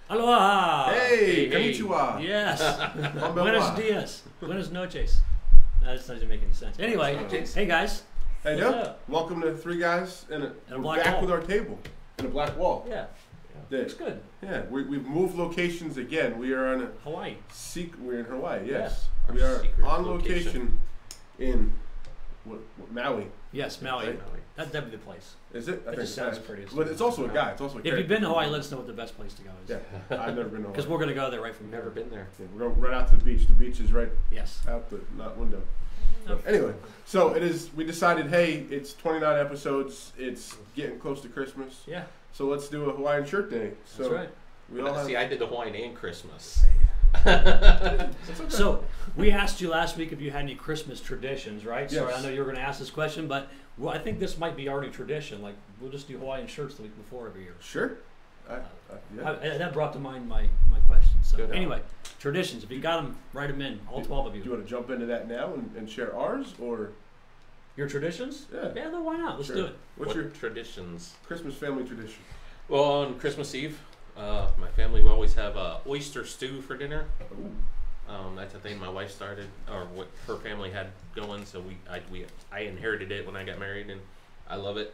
Aloha! Hey, Hey. konnichiwa. Yes. Konbanwa. Buenos dias. Buenos noches. That doesn't make any sense. Anyway, hey guys. Hey, What's Joe. up? Welcome to Three Guys and a we're black back wall. with our table and a black wall. Yeah, Yeah, looks good. yeah. We've moved locations again. We are on a Hawaii. we're in Hawaii. Yes, Yes. we Our are secret on location. location in Maui. Yes, Maui. Right. That'd be the place. Is it? I That just sounds pretty. But it's also a guy. It's also a If you've character. been to Hawaii, let us know what the best place to go is. Yeah, I've never been to Because Hawaii. we're going to go there right from Never here. been there. Yeah, we're going right out to the beach. The beach is right Yes. out the not window. Oh. Anyway, so it is. We decided, hey, it's 29 episodes. It's getting close to Christmas, Yeah, so let's do a Hawaiian shirt day. So that's right. we all have. See, I did the Hawaiian and Christmas. It's okay. So we asked you last week if you had any Christmas traditions, right? So Yes. I know you were going to ask this question, but I think this might be already tradition. Like we'll just do Hawaiian shirts the week before every year. Sure. Yeah. That brought to mind my question. So Good. anyway, traditions. If you got them, write them in. All 12 of Do you you. want to jump into that now and share ours, or Your traditions? Yeah. Yeah. No, why not? Let's Sure. do it. what's What your traditions? Christmas family tradition? Well, on Christmas Eve, my family will always have oyster stew for dinner. Ooh. That's a thing my wife started, or what her family had going. So I inherited it when I got married, and I love it.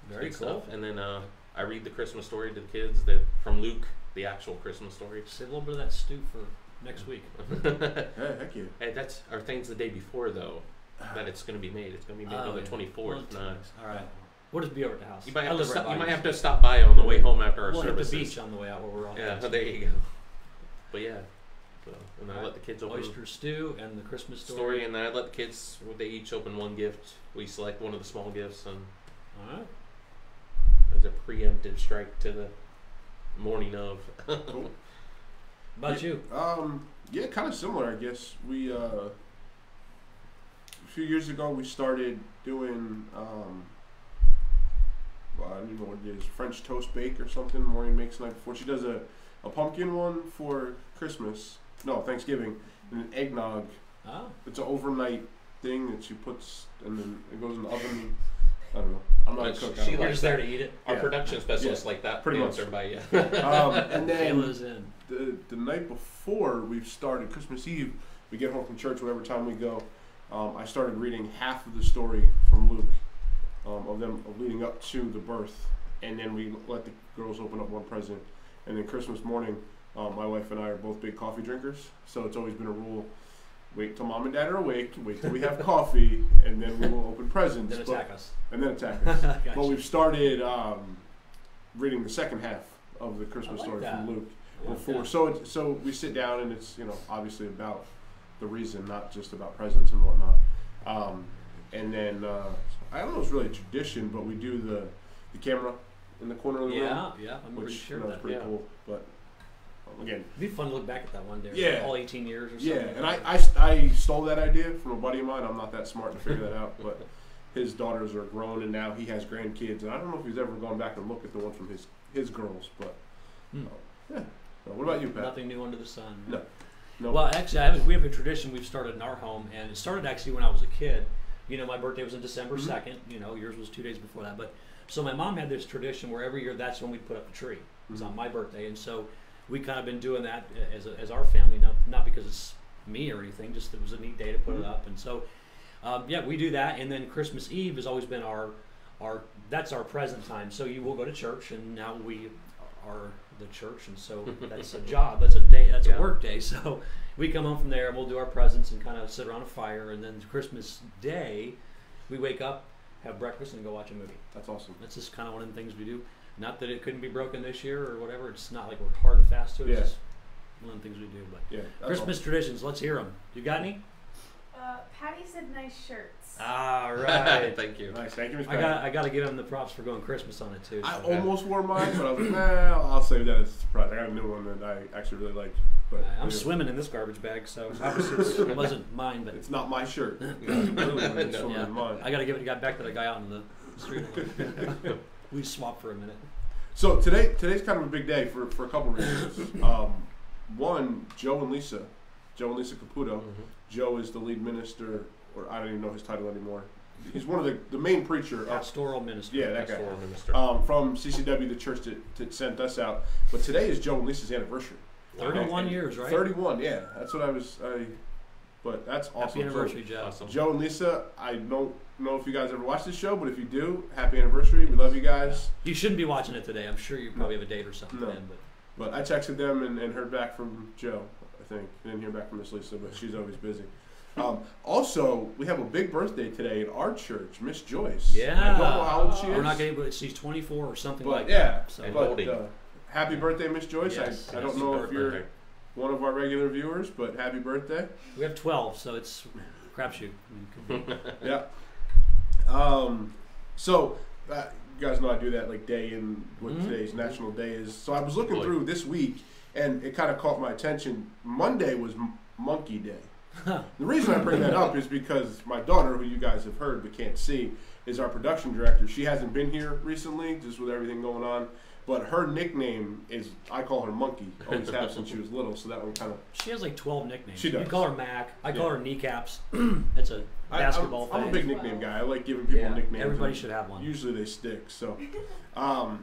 Very Good cool. stuff. And then I read the Christmas story to the kids from Luke, the actual Christmas story. Save a little bit of that stew for next week. Hey, heck yeah. Hey, that's our thing's the day before though. That it's going to be made. It's going to be made on the yeah. 24th. Well, Not. All right. We'll just be over at the house. You might I have to live stop. right You by might have to stop by on the way home after our We'll hit services. the beach on the way out where we're all. Yeah, at. there you go. But yeah, so, and then I let the kids open Oyster stew and the Christmas story, and then I let the kids. They each open one gift. We select one of the small gifts, and All right. as a preemptive strike to the morning of. Cool. About you? Yeah, kind of similar, I guess. We a few years ago we started doing well, I don't even know what it is, French toast bake or something. Maureen makes the night before. She does a pumpkin one for Christmas. No, Thanksgiving, and an eggnog. Oh. It's an overnight thing that she puts, and then it goes in the oven. I don't know. I'm not a But cook. she I don't You're know. likes just there to eat it. Our Yeah. production specialist Yeah, like that. pretty much. Answered by you. And then Kayla's in. the night before we've started Christmas Eve, we get home from church whatever time we go. I started reading half of the story from Luke of leading up to the birth, and then we let the girls open up one present. And then Christmas morning, my wife and I are both big coffee drinkers, so it's always been a rule: wait till mom and dad are awake, wait till we have coffee, and then we will open presents. Then attack us. And then attack us. Gotcha. But we've started reading the second half of the Christmas I like story that. from Luke Yeah, before. yeah. So we sit down and it's obviously about the reason, not just about presents and whatnot. And then I don't know if it's really a tradition, but we do the camera in the corner of the room, Yeah. I'm pretty which sure is that. pretty Yeah. cool. But again, It'd be fun to look back at that one day. Yeah. All 18 years or something. yeah. And I stole that idea from a buddy of mine. I'm not that smart to figure that out, but his daughters are grown and now he has grandkids, and I don't know if he's ever gone back and looked at the one from his girls, but yeah. So what about you, Pat? Nothing new under the sun. No. No. Well, actually, we have a tradition we've started in our home, and it started actually when I was a kid. My birthday was on December 2nd. Yours was 2 days before that. But so my mom had this tradition where every year that's when we put up the tree. It's on my birthday, and so we kind of been doing that as our family. Not because it's me or anything, just it was a neat day to put it up, and so yeah, we do that. And then Christmas Eve has always been our that's our present time. So you will go to church, and now we are the church, and so that's a job. That's a day. That's Yeah. a work day. So we come home from there and we'll do our presents and kind of sit around a fire. And then Christmas Day, we wake up, have breakfast, and go watch a movie. That's awesome. That's just kind of one of the things we do. Not that it couldn't be broken this year or whatever. It's not like we're hard and fast to it. It's Yeah. just one of the things we do. But Yeah. That's Christmas traditions. Let's hear them. You got any? Patty said nice shirts. All right. Thank you. awesome. Nice. Thank you, Ms. I Patty. got to give him the props for going Christmas on it too. I so. almost wore mine, but I was like, nah, I'll save that as a surprise. I got a new one that I actually really liked. But I'm yeah, swimming in this garbage bag, so obviously it wasn't mine. But It's not my shirt. It's swimming yeah, in mine. I got to give it back to the guy out in the street. We swapped for a minute. So today's kind of a big day for a couple reasons. One, Joe and Lisa Caputo. Mhm. Joe is the lead minister, or I don't even know his title anymore. he's one of the main preacher of, Pastoral minister. yeah, that guy. Pastoral minister. From CCW, the church that sent us out. But today is Joe and Lisa's anniversary. 31 years, right? 31, yeah. That's what but that's awesome. Happy anniversary, Joe. Awesome. Joe and Lisa, I don't know if you guys ever watched this show, but if you do, happy anniversary. We love you guys. You shouldn't be watching it today. I'm sure you probably have a date or something. No. Then, but But I texted them and heard back from Joe, I think. I didn't hear back from Miss Lisa, but she's always busy. Also, we have a big birthday today in our church, Miss Joyce. yeah. I don't know how old she is. We're not getting, but she's 24 or something But like yeah, that. So And but holding. happy birthday, Miss Joyce. Yes, I don't yes, know if Happy you're birthday. one of our regular viewers, but happy birthday. we have 12, so it's crapshoot. I mean, could be. Yeah. So you guys know I do that like day in what Mhm. today's national day is. So I was looking Boy. through this week, and it kind of caught my attention. Monday was Monkey Day. The reason I bring that up is because my daughter, who you guys have heard but can't see, is our production director. She hasn't been here recently, just with everything going on. But her nickname is, I call her Monkey. Always have since she was little, so that one kind of... She has like 12 nicknames. She does. You call her Mac. I call Yeah. her Kneecaps. It's a basketball I'm a thing. big nickname guy. I like giving people Yeah, nicknames. everybody and should have one. Usually they stick. So, and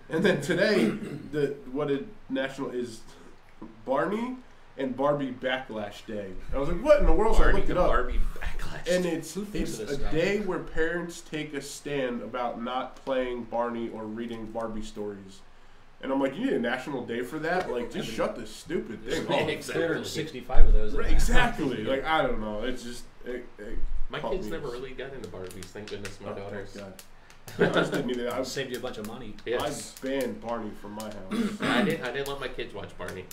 then today, what a national is Barney and Barbie Backlash Day. I was like, what in the world? So I Barney looked it and up. Barbie backlash. And it's Who thinks a of this stuff? day where parents take a stand about not playing Barney or reading Barbie stories. And I'm like, you need a national day for that? Like, just shut this stupid thing There's off. Exactly. 365 of those. Right, exactly. Like, I don't know. It's just... My caught kids me. never really got into Barbies. Thank goodness my daughters. God. I just didn't need that. It saved you a bunch of money. Yes. I banned Barney from my house. I didn't let my kids watch Barney.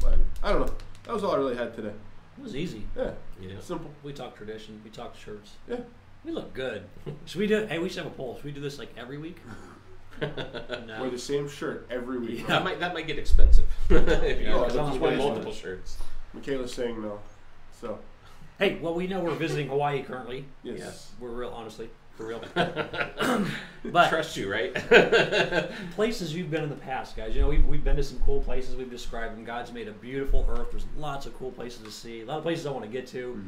But I don't know. That was all I really had today. It was easy. Yeah, Yeah. simple. We talked tradition. We talked shirts. Yeah. We look good. Should we do? Hey, we should have a poll. Should we do this like every week? No. Wear the same shirt every week. Yeah. That might get expensive. If you Yeah, because I'm that's wearing what it multiple is. shirts. Michaela's saying no. So, Hey, well, we know we're visiting Hawaii currently. yes. We're real, honestly, for real. But Trust you, right? places you've been in the past, guys. You know, we've been to some cool places. We've described them. God's made a beautiful earth. There's lots of cool places to see. A lot of places I want to get to.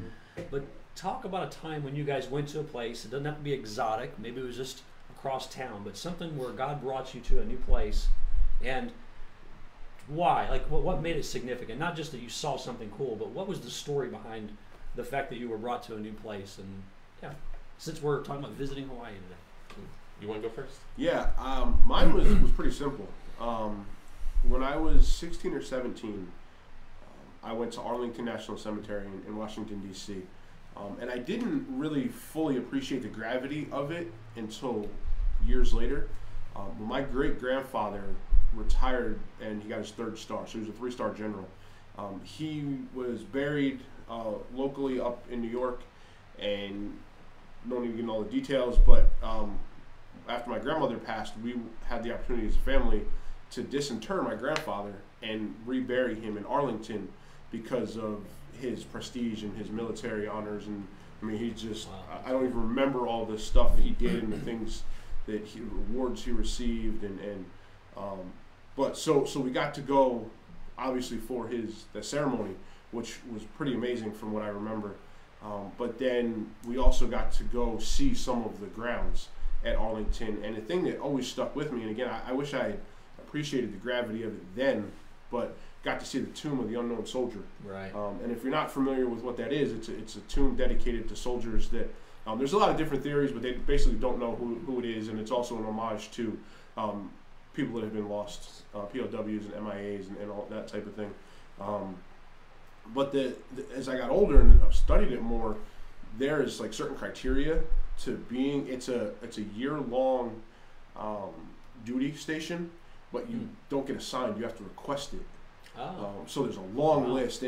But talk about a time when you guys went to a place. It doesn't have to be exotic. Maybe it was just across town, but something where God brought you to a new place, and why? Like, what made it significant? Not just that you saw something cool, but what was the story behind the fact that you were brought to a new place? And yeah, since we're talking about visiting Hawaii today. You want to go first? Yeah, mine was pretty simple. When I was 16 or 17, I went to Arlington National Cemetery in Washington, D.C. And I didn't really fully appreciate the gravity of it until years later. When my great-grandfather retired and he got his 3rd star, so he was a 3-star general. He was buried locally up in New York, and don't even get into all the details, but after my grandmother passed, we had the opportunity as a family to disinter my grandfather and rebury him in Arlington because of his prestige and his military honors. And I mean, he just, Wow. I don't even remember all the stuff he did and the things that awards he received. But so we got to go, obviously, for the ceremony, which was pretty amazing from what I remember. But then we also got to go see some of the grounds at Arlington. And the thing that always stuck with me, and again, I wish I had appreciated the gravity of it then, but got to see the tomb of the unknown soldier. Right. And if you're not familiar with what that is, it's a tomb dedicated to soldiers that, there's a lot of different theories, but they basically don't know who it is. And it's also an homage to people that have been lost, POWs and MIAs and all that type of thing. But as I got older and studied it more, there is like certain criteria to being. It's a year-long duty station, but you don't get assigned. You have to request it. Oh. So there's a long Wow. list,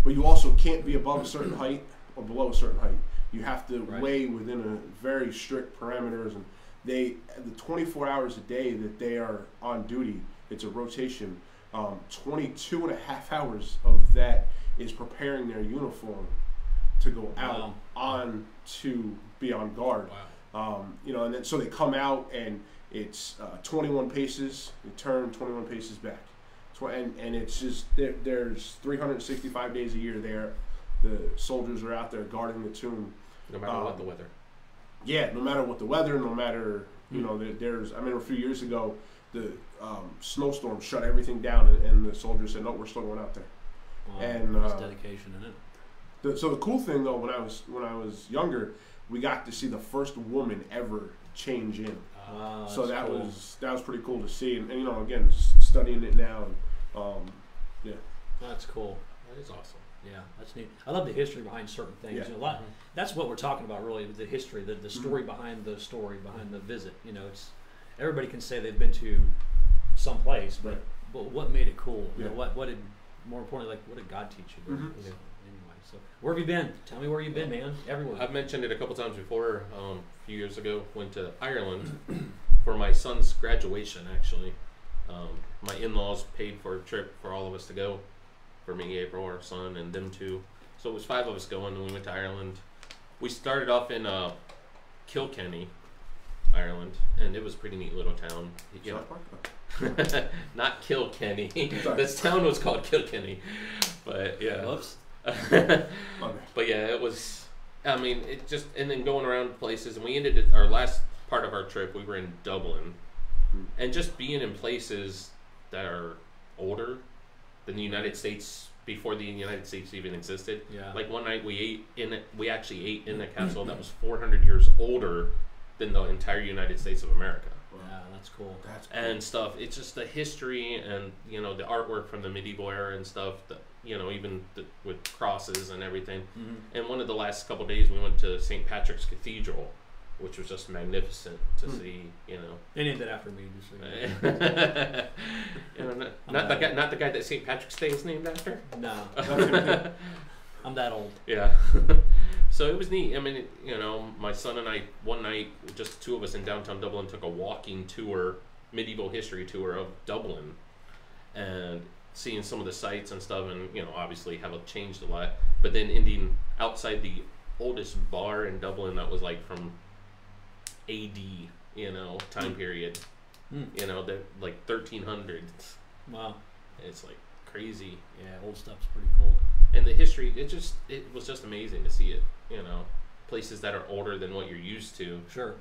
but you also can't be above a certain height or below a certain height. You have to Right. weigh within a very strict parameters, and the 24 hours a day that they are on duty, it's a rotation. 22 and a half hours of that is preparing their uniform to go out on to be on guard. Wow. And then so they come out and it's 21 paces, they turn 21 paces back. And it's just, there's 365 days a year there. The soldiers are out there guarding the tomb. No matter what the weather. Yeah, no matter what the weather, no matter, you know, there's, I remember a few years ago, the snowstorm shut everything down, and the soldiers said, no, we're still going out there. Wow, And that's dedication, isn't it? so the cool thing, though, when I was younger, we got to see the first woman ever change in. So that cool. was pretty cool to see, and you know, again, studying it now, and yeah. That's cool. That is awesome. Yeah, that's neat. I love the history behind certain things. Yeah. You know, that's what we're talking about, really. The history, the story behind the story, behind the visit. You know, it's everybody can say they've been to some place, but Right. but what made it cool? You know, Yeah. what did, more importantly, like what did God teach you? Mhm. You know, anyway, so where have you been? Tell me where you've been, man. Everywhere. I've mentioned it a couple times before. A few years ago, went to Ireland for my son's graduation. Actually, my in-laws paid for a trip for all of us to go. For me, April, our son, and them two. So it was 5 of us going, and we went to Ireland. We started off in Kilkenny, Ireland, and it was a pretty neat little town. You South Park? Not Kilkenny. Sorry. This town was called Kilkenny, but yeah. Whoops. Okay. But yeah, it was. I mean, it just, and then going around places, and we ended it, our last part of our trip. We were in Dublin, and just being in places that are older than the United States before the United States even existed. Yeah. Like one night we actually ate in a castle that was 400 years older than the entire United States of America. Yeah, that's cool. That's cool. And stuff. It's just the history and, you know, the artwork from the medieval era and stuff. You know, even with crosses and everything. Mm-hmm. And one of the last couple days we went to St. Patrick's Cathedral, which was just magnificent to see. You know, They named it after me, just so you know. you know, not the guy that St. Patrick's Day is named after. No, I'm that old. Yeah. So it was neat. I mean, you know, my son and I, one night, just the two of us in downtown Dublin, took a walking tour, medieval history tour of Dublin, and seeing some of the sights and stuff, and, you know, obviously have changed a lot. But then ending outside the oldest bar in Dublin that was like from AD, you know, time period, you know, the like 1300s. Wow. It's like crazy. Yeah, old stuff's pretty cool. And the history, it was just amazing to see it, you know, places that are older than what you're used to. Sure.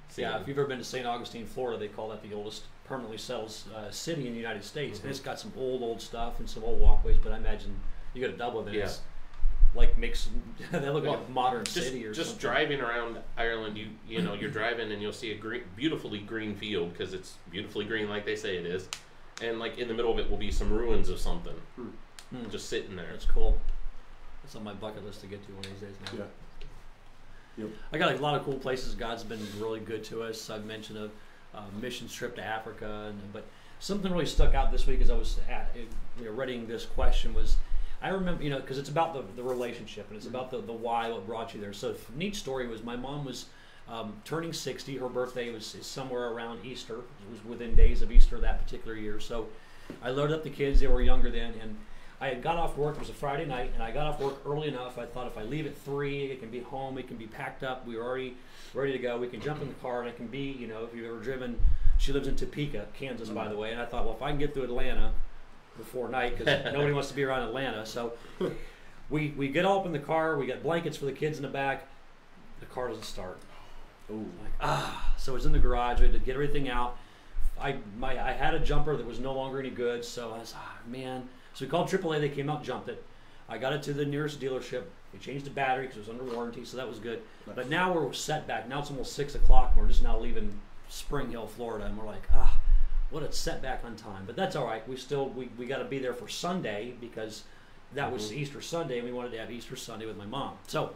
seeing. Yeah, if you've ever been to St. Augustine, Florida, they call that the oldest permanently settled city in the United States. And it's got some old stuff and some old walkways, but I imagine you go to Dublin and it's like makes they look like a modern city or just something. driving around Ireland, you know, you're driving and you'll see a beautifully green field, because it's beautifully green like they say it is, and like in the middle of it will be some ruins of something just sitting there. That's cool. That's on my bucket list to get to one of these days now. Yeah. Yep. I got a lot of cool places. God's been really good to us. I've mentioned a missions trip to Africa, but something really stuck out this week as I was reading this question was, I remember, you know, because it's about the relationship and it's about the why, what brought you there. So the neat story was my mom was turning 60. Her birthday is somewhere around Easter. It was within days of Easter that particular year. So I loaded up the kids. They were younger then, and I had got off work. It was a Friday night, and I got off work early enough. I thought if I leave at 3, it can be home. It can be packed up. We were already ready to go. We can jump in the car, and it can be, you know, if you've ever driven. She lives in Topeka, Kansas, by the way. And I thought, well, if I can get through Atlanta before night, because nobody wants to be around Atlanta. So we get all up in the car. We got blankets for the kids in the back. The car doesn't start. Ooh. So it was in the garage. We had to get everything out. I had a jumper that was no longer any good, so I was, man. So we called AAA. They came out and jumped it. I got it to the nearest dealership. We changed the battery because it was under warranty, so that was good. Nice. But now we're set back. Now it's almost 6 o'clock, and we're just now leaving Spring Hill, Florida, and we're like, what a setback on time. But that's all right. We got to be there for Sunday because that was Easter Sunday, and we wanted to have Easter Sunday with my mom. So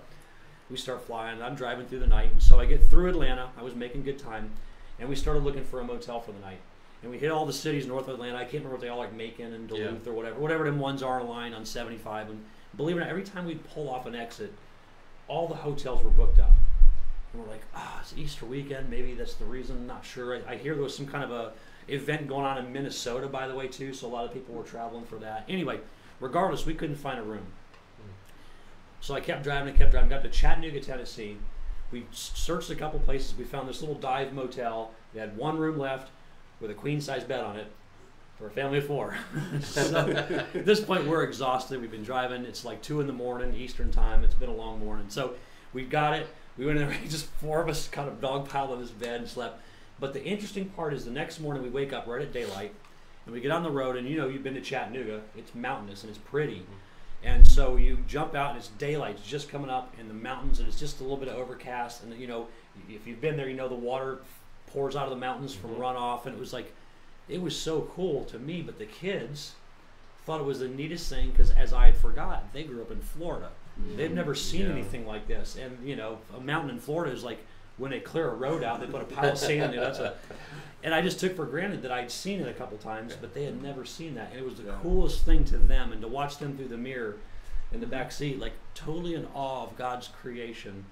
we start flying. I'm driving through the night, and so I get through Atlanta. I was making good time, and we started looking for a motel for the night. And we hit all the cities north of Atlanta. I can't remember what they all, like Macon and Duluth or whatever them ones are in line on 75. And believe it or not, every time we'd pull off an exit, all the hotels were booked up. And we're like, it's Easter weekend. Maybe that's the reason. Not sure. I hear there was some kind of a event going on in Minnesota, by the way, too. So a lot of people were traveling for that. Anyway, regardless, we couldn't find a room. So I kept driving. Got to Chattanooga, Tennessee. We searched a couple places. We found this little dive motel. They had one room left with a queen-size bed on it for a family of 4. So at this point, we're exhausted. We've been driving. It's like 2 in the morning, Eastern time. It's been a long morning. So we got it. We went in there, just 4 of us kind of dog piled on this bed and slept. But the interesting part is the next morning we wake up right at daylight, and we get on the road, and you've been to Chattanooga. It's mountainous and it's pretty. And so you jump out and it's daylight, it's just coming up in the mountains, and it's just a little bit of overcast. And if you've been there, the water pours out of the mountains from runoff, and it was so cool to me. But the kids thought it was the neatest thing because, as I had forgotten, they grew up in Florida. They've never seen anything like this. And a mountain in Florida is like when they clear a road out, they put a pile of sand there. And I just took for granted that I'd seen it a couple times, but they had never seen that. And it was the coolest thing to them. And to watch them through the mirror in the back seat, like totally in awe of God's creation,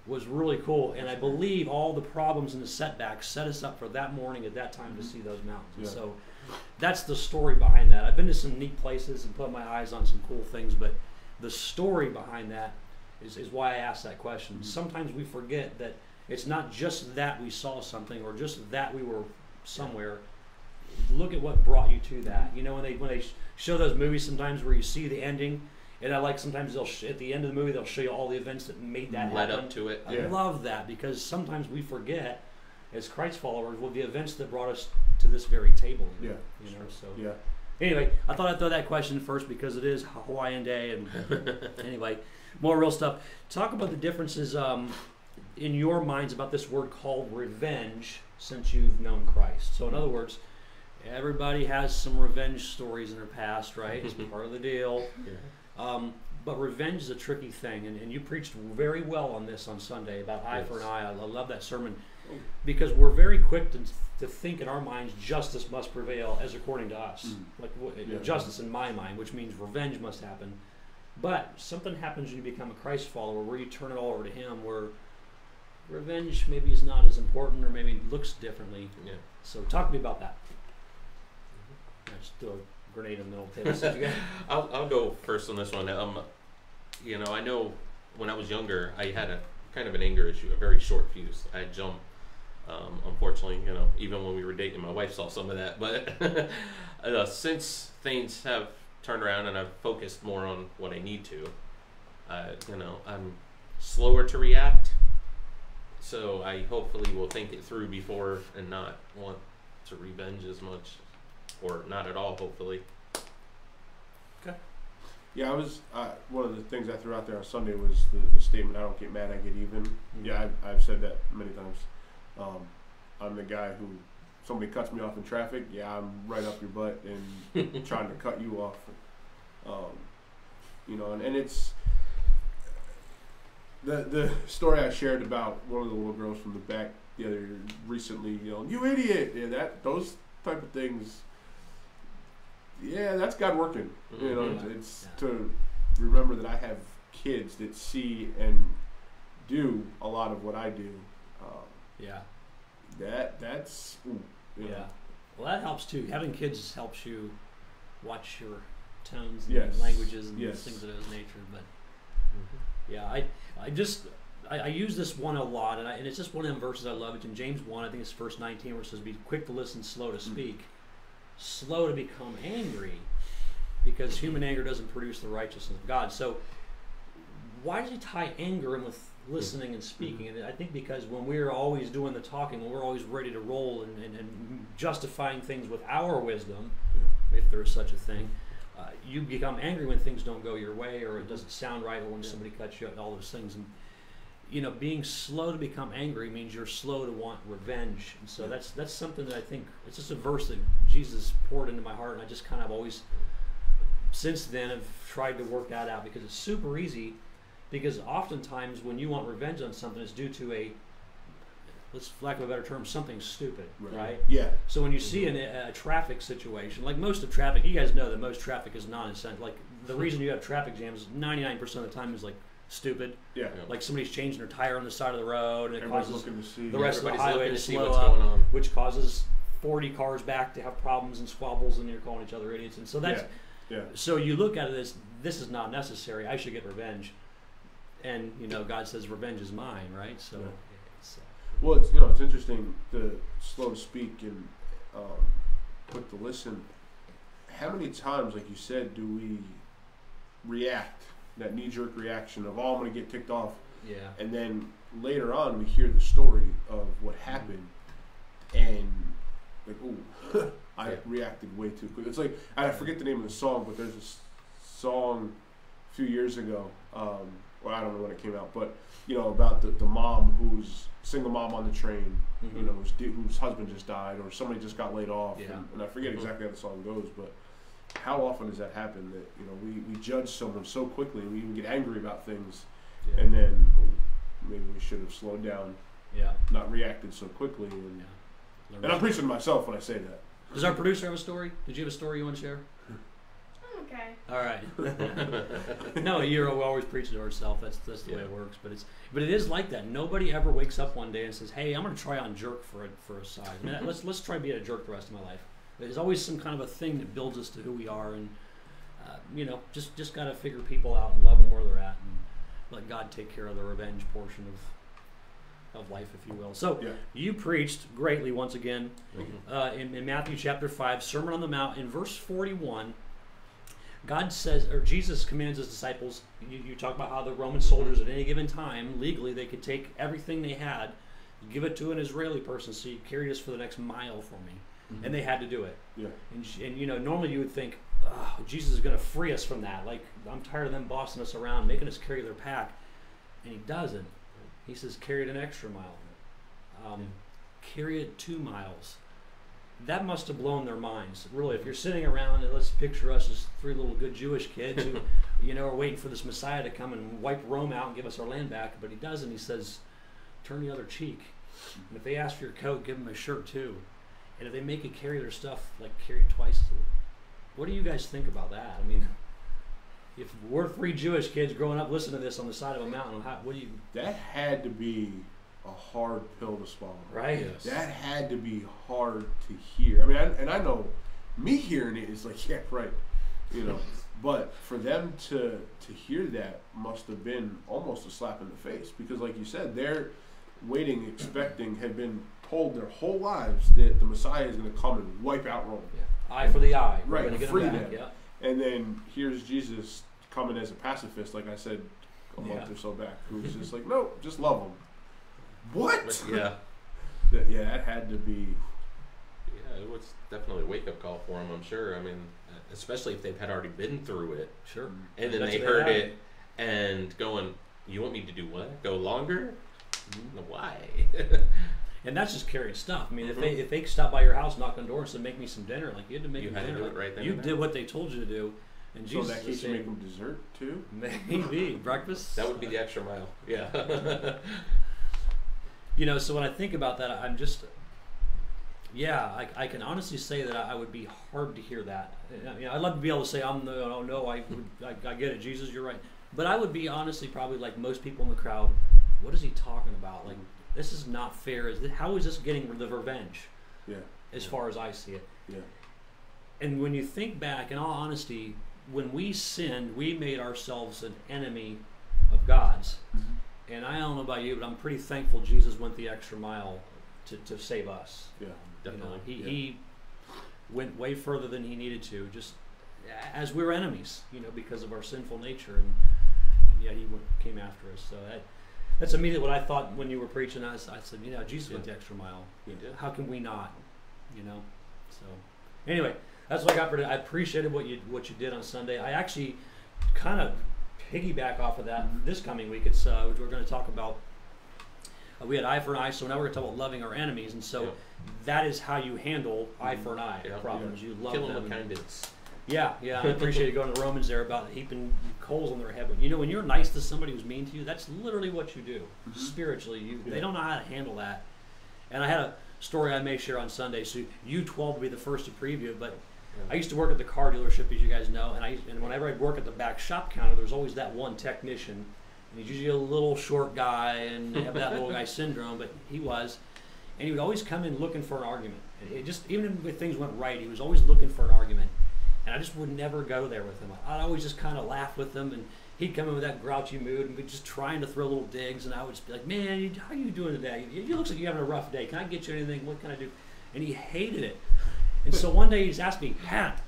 was really cool. And I believe all the problems and the setbacks set us up for that morning at that time to see those mountains. And so that's the story behind that. I've been to some neat places and put my eyes on some cool things, but the story behind that is why I asked that question. Sometimes we forget that it's not just that we saw something or just that we were somewhere. Look at what brought you to that. When they show those movies sometimes where you see the ending, and I like sometimes at the end of the movie they'll show you all the events that made that led happen. up to it. I love that because sometimes we forget as Christ followers the events that brought us to this very table. Anyway, I thought I'd throw that question first because it is Hawaiian Day, and anyway, more real stuff. Talk about the differences in your minds about this word called revenge since you've known Christ. So in other words, everybody has some revenge stories in their past, right? It's part of the deal. But revenge is a tricky thing, and you preached very well on this on Sunday about eye for an eye. I love that sermon because we're very quick to think in our minds justice must prevail as according to us. Justice in my mind, which means revenge must happen. But something happens when you become a Christ follower where you turn it all over to Him, where revenge maybe is not as important or maybe looks differently. So talk to me about that. I just throw a grenade in the middle of the table. I'll go first on this one. I know when I was younger, I had a kind of an anger issue, a very short fuse. I jumped. Unfortunately, even when we were dating, my wife saw some of that. But since things have turned around and I've focused more on what I need to, I'm slower to react. So I hopefully will think it through before and not want to revenge as much, or not at all. Hopefully. Okay. Yeah, one of the things I threw out there on Sunday was the statement, "I don't get mad, I get even." Yeah, I've said that many times. I'm the guy who somebody cuts me off in traffic. Yeah, I'm right up your butt and trying to cut you off. And it's the story I shared about one of the little girls from the back the other recently yelling, "You idiot!" Yeah, those type of things. Yeah, that's God working. It's to remember that I have kids that see and do a lot of what I do. That's Well, that helps too. Having kids helps you watch your tones and languages and things of those nature. But I use this one a lot, and it's just one of them verses I love. It's in James 1, I think it's verse 19, where it says, "Be quick to listen, slow to speak, slow to become angry, because human anger doesn't produce the righteousness of God." So why does he tie anger in with listening and speaking? And I think because when we're always doing the talking, when we're always ready to roll and justifying things with our wisdom, if there is such a thing, you become angry when things don't go your way, or it doesn't sound right, or when somebody cuts you out, and all those things. And being slow to become angry means you're slow to want revenge. And so that's something that I think, it's just a verse that Jesus poured into my heart, and I just kind of always, since then, have tried to work that out, because it's super easy. Because oftentimes when you want revenge on something, it's due to let's lack of a better term, something stupid, right? Yeah. So when you see a traffic situation, like most of traffic, you guys know that most traffic is non-essential. Like the reason you have traffic jams 99% of the time is like stupid. Yeah. Like somebody's changing their tire on the side of the road, and it causes the rest of the highway to see slow what's up, going on, which causes 40 cars back to have problems and squabbles, and you're calling each other idiots. And so that's so you look at it as, this is not necessary. I should get revenge. And God says, "Revenge is mine," right? So, well, it's interesting, the slow to speak and quick to listen. How many times, like you said, do we react, that knee-jerk reaction of, "Oh, I'm going to get ticked off"? Yeah. And then later on, we hear the story of what happened, and like, ooh, I reacted way too quick. It's like, I forget the name of the song, but there's a song a few years ago, well, I don't know when it came out, but you know, about the mom who's single mom on the train, you know, whose husband just died or somebody just got laid off, and I forget exactly how the song goes, but how often does that happen that, you know, we judge someone so quickly, we even get angry about things, and then maybe we should have slowed down, not reacted so quickly, and I'm preaching to myself when I say that. Does our producer have a story? Did you have a story you want to share? Okay. All right. No, you're always preaching to ourselves. That's the way it works. But it is like that. Nobody ever wakes up one day and says, "Hey, I'm going to try on jerk for a size. I mean, let's try being a jerk the rest of my life." There's always some kind of a thing that builds us to who we are, and you know, just got to figure people out and love them where they're at, and let God take care of the revenge portion of life, if you will. So you preached greatly once again in Matthew chapter 5, Sermon on the Mount, in verse 41. God says, or Jesus commands his disciples, you talk about how the Roman soldiers at any given time, legally, they could take everything they had, give it to an Israeli person, so you carry this for the next mile for me. And they had to do it. Yeah. And you know, normally you would think, oh, Jesus is going to free us from that. Like, I'm tired of them bossing us around, making us carry their pack. And he doesn't. He says, carry it an extra mile. Carry it 2 miles. That must have blown their minds. Really, if you're sitting around, and let's picture us as 3 little good Jewish kids who, you know, are waiting for this Messiah to come and wipe Rome out and give us our land back. But he doesn't. He says, turn the other cheek. And if they ask for your coat, give them a shirt too. And if they make you carry their stuff, like carry it twice. What do you guys think about that? I mean, if we're 3 Jewish kids growing up listening to this on the side of a mountain, what do you... That had to be a hard pill to swallow. Right. Yes. That had to be hard to hear. I mean, I know me hearing it is like, yeah, right, you know. But for them to hear that must have been almost a slap in the face, because like you said, they're waiting, expecting, had been told their whole lives that the Messiah is going to come and wipe out Rome. Yeah. Eye for the eye. Right, get free them them. back. Yeah. And then here's Jesus coming as a pacifist, like I said a month or so back, who's just like, no, just love them. What? But, yeah. That had to be... Yeah, it was definitely a wake-up call for them, I'm sure. I mean, especially if they've had already been through it. Sure. And then they heard it and going, you want me to do what? Go longer? Why? And that's just carrying stuff. I mean, if they stop by your house, knock on the door, and said, make me some dinner, like you had to make them dinner. To do it right then. You did what they told you to do. And so Jesus that case, you make them dessert too? Maybe. Breakfast? That would be the extra mile. Yeah. You know, so when I think about that, I'm just, I can honestly say that I would be hard to hear that. You know, I'd love to be able to say, I get it, Jesus, you're right. But I would be honestly probably like most people in the crowd, what is he talking about? Like, this is not fair. How is this getting the revenge? Yeah. As far as I see it. Yeah. And when you think back, in all honesty, when we sinned, we made ourselves an enemy of God's. Mm-hmm. And I don't know about you, but I'm pretty thankful Jesus went the extra mile to save us. Yeah, definitely. You know, he went way further than he needed to, just as we were enemies, you know, because of our sinful nature, and yet he came after us. So that's immediately what I thought when you were preaching. I said, you know, Jesus went the extra mile. He did. How can we not? You know. So anyway, that's what I got for today. I appreciated what you did on Sunday. I actually kind of piggyback off of that this coming week. It's we're going to talk about we had eye for an eye, so now we're going to talk about loving our enemies, and so that is how you handle eye for an eye problems. You love them. With kindness. Yeah, I appreciate you going to Romans there about heaping coals on their head. But you know, when you're nice to somebody who's mean to you, that's literally what you do. Spiritually, they don't know how to handle that. And I had a story I may share on Sunday, so you 12 will be the first to preview it, but I used to work at the car dealership, as you guys know, and whenever I'd work at the back shop counter, there's always that one technician, and he's usually a little short guy and have that little guy syndrome, but he was, and he would always come in looking for an argument. And it just, even if things went right, he was always looking for an argument, and I just would never go there with him. I'd always just kind of laugh with him, and he'd come in with that grouchy mood and be just trying to throw little digs, and I would just be like, man, how are you doing today? You looks like you're having a rough day. Can I get you anything? What can I do? And he hated it. And so one day he just asked me, Pat,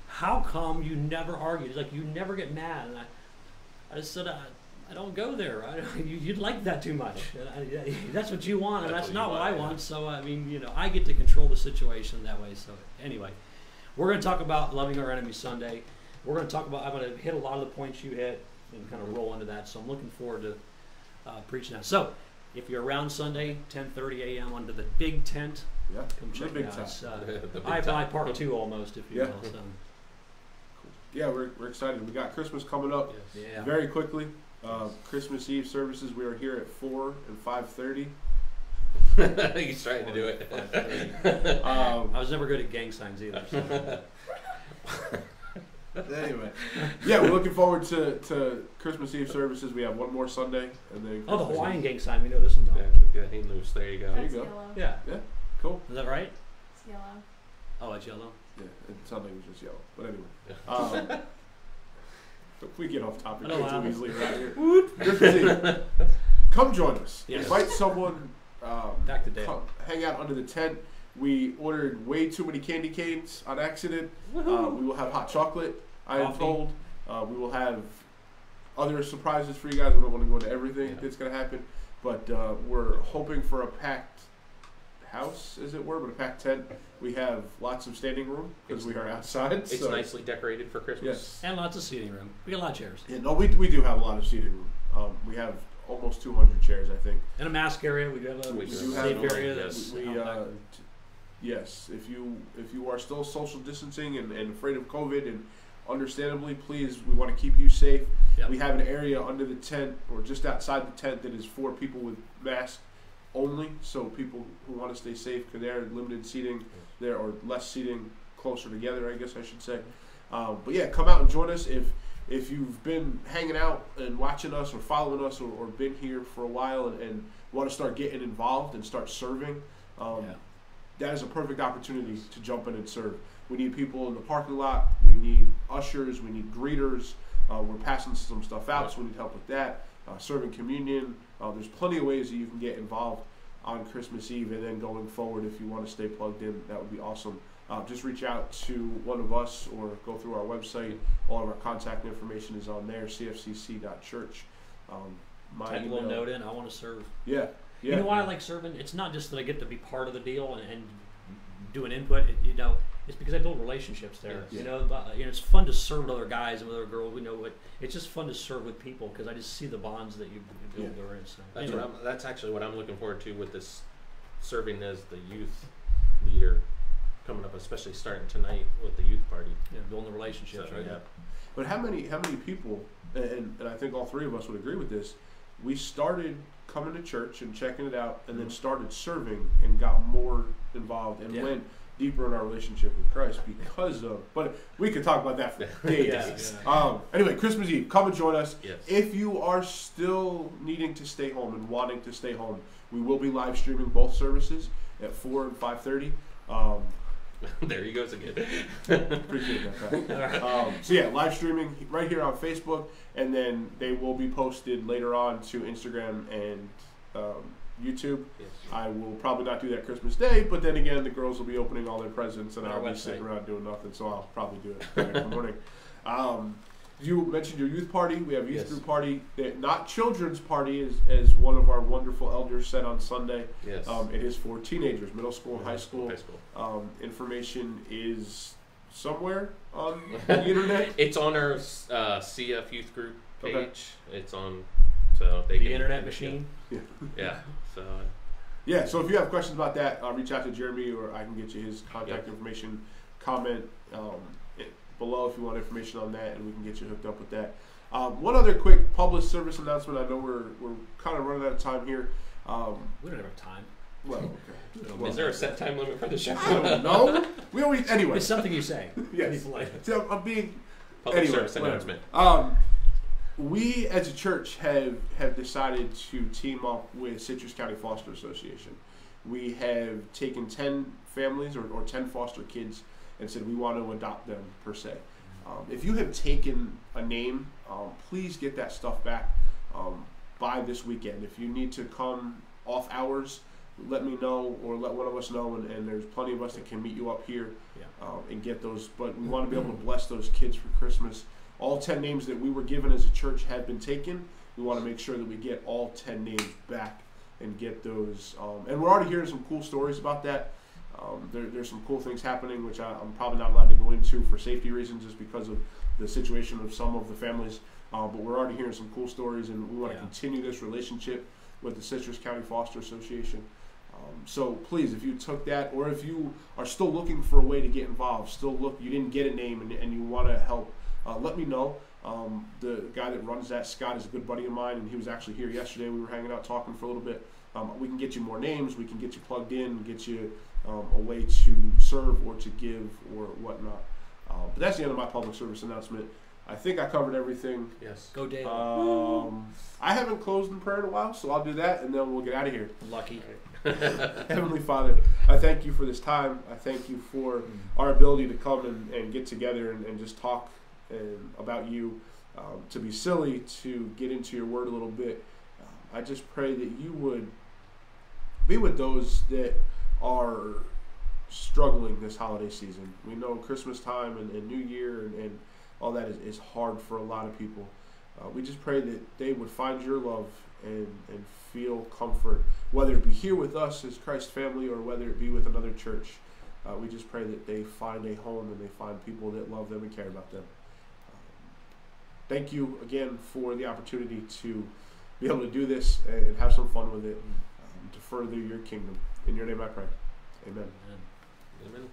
how come you never argue? He's like, you never get mad. And I said, I don't go there. You'd like that too much. That's what you want, and That's that's what not you what I want, yeah. want. So I mean, I get to control the situation that way. So anyway, we're going to talk about loving our enemies Sunday. We're going to talk about. I'm going to hit a lot of the points you hit and kind of roll into that. So I'm looking forward to preaching that. So if you're around Sunday, 10:30 a.m. under the big tent, Yeah. come The check big it out. tent. It's, The big I tent. Part 2 almost, if you Yeah. will. So, Yeah, we're excited. We got Christmas coming up yeah. very quickly. Christmas Eve services. We are here at 4 and 5:30. He's trying to do it. I was never good at gang signs either. So. Anyway, yeah, we're looking forward to Christmas Eve services. We have one more Sunday, and then Oh, the Christmas Hawaiian Eve. gang sign. We know this one, though. Yeah, hey, loose. There you go. There you That's go. yellow. Yeah. Cool. Is that right? It's yellow. Oh, it's yellow. Yeah, it sounded like it was just yellow, but anyway. If we get off topic I know, way too Adam. easily right here. Christmas Eve. Come join us. Yes. Invite someone. Back to Dale. Come hang out under the tent. We ordered way too many candy canes on accident. We will have hot chocolate, I am Coffee. told. We will have other surprises for you guys. We don't want to go into everything Yeah. that's going to happen. But we're hoping for a packed house, as it were, but a packed tent. We have lots of standing room because we are outside. It's so. nicely decorated for Christmas. Yes. And lots of seating room. We got a lot of chairs. Yeah, no, we do have a lot of seating room. We have almost 200 chairs, I think. And a mask area. We do have a We do safe have a- area. yes. That's We yes, if you are still social distancing and afraid of COVID, and understandably, please, we want to keep you safe. Yep. We have an area under the tent or just outside the tent that is for people with masks only. So people who want to stay safe, because there are limited seating there, or less seating closer together, I guess I should say. But yeah, come out and join us if you've been hanging out and watching us or following us or been here for a while and want to start getting involved and start serving. That is a perfect opportunity to jump in and serve. We need people in the parking lot. We need ushers. We need greeters. We're passing some stuff out, so we need help with that. Serving communion. There's plenty of ways that you can get involved on Christmas Eve, and then going forward, if you want to stay plugged in, that would be awesome. Just reach out to one of us or go through our website. All of our contact information is on there, cfcc.church. My Type a little email. note in. I want to serve. Yeah. You know why I like serving? It's not just that I get to be part of the deal and do an input. It's because I build relationships there. Yeah. It's fun to serve with other guys and with other girls. It's just fun to serve with people because I just see the bonds that you build there. So, That's anyway. that's actually what I'm looking forward to with this serving as the youth leader coming up, especially starting tonight with the youth party. Yeah, building the relationships, So, right? yeah. But how many people, and I think all three of us would agree with this, we started coming to church and checking it out, and then started serving and got more involved and Yeah. went deeper in our relationship with Christ because of, but we could talk about that for days. Yeah. Anyway, Christmas Eve, come and join us. Yes. If you are still needing to stay home and wanting to stay home, we will be live streaming both services at 4 and 5:30. There he goes again. Appreciate that, Pat. So yeah, live streaming right here on Facebook, and then they will be posted later on to Instagram and YouTube. Yes. I will probably not do that Christmas Day, but then again, the girls will be opening all their presents, and On I'll our be sitting website. around doing nothing, so I'll probably do it the next morning. You mentioned your youth party. We have a youth Yes. group party, not children's party, as one of our wonderful elders said on Sunday. Yes. It is for teenagers, middle school, high school. High school. Information is somewhere on the internet. It's on our CF youth group page. Okay. It's on, so they The can, internet machine. Yeah. So Yeah, so if you have questions about that, reach out to Jeremy, or I can get you his contact information. Comment below if you want information on that, and we can get you hooked up with that. One other quick public service announcement. I know we're kind of running out of time here. We don't have time. Well, okay. is there a set time limit for the show? I don't know. We always anyway. It's something you say. Yes. Be polite. So I'm being Public anyway, service whatever. announcement. We as a church have decided to team up with Citrus County Foster Association. We have taken 10 families or 10 foster kids and said we want to adopt them per se. If you have taken a name, please get that stuff back by this weekend. If you need to come off hours, let me know, or let one of us know, and there's plenty of us that can meet you up here and get those. But we want to be able to bless those kids for Christmas. All 10 names that we were given as a church have been taken, we want to make sure that we get all 10 names back and get those. And we're already hearing some cool stories about that. There's some cool things happening, which I'm probably not allowed to go into for safety reasons, just because of the situation of some of the families. But we're already hearing some cool stories, and we want to continue this relationship with the Citrus County Foster Association. So please, if you took that, or if you are still looking for a way to get involved, you didn't get a name and you want to help, let me know. The guy that runs that, Scott, is a good buddy of mine, and he was actually here yesterday. We were hanging out talking for a little bit. We can get you more names, we can get you plugged in, get you a way to serve or to give or whatnot. But that's the end of my public service announcement. I think I covered everything. Yes. Go Dale. I haven't closed in prayer in a while, so I'll do that, and then we'll get out of here. Lucky. Heavenly Father, I thank you for this time. I thank you for our ability to come and get together and just talk about you, to be silly, to get into your word a little bit. I just pray that you would be with those that are struggling this holiday season. We know Christmas time and New Year and all that is hard for a lot of people. We just pray that they would find your love and feel comfort, whether it be here with us as Christ family or whether it be with another church. We just pray that they find a home and they find people that love them and care about them. Thank you again for the opportunity to be able to do this and have some fun with it, to further your kingdom. In your name I pray. Amen. Amen.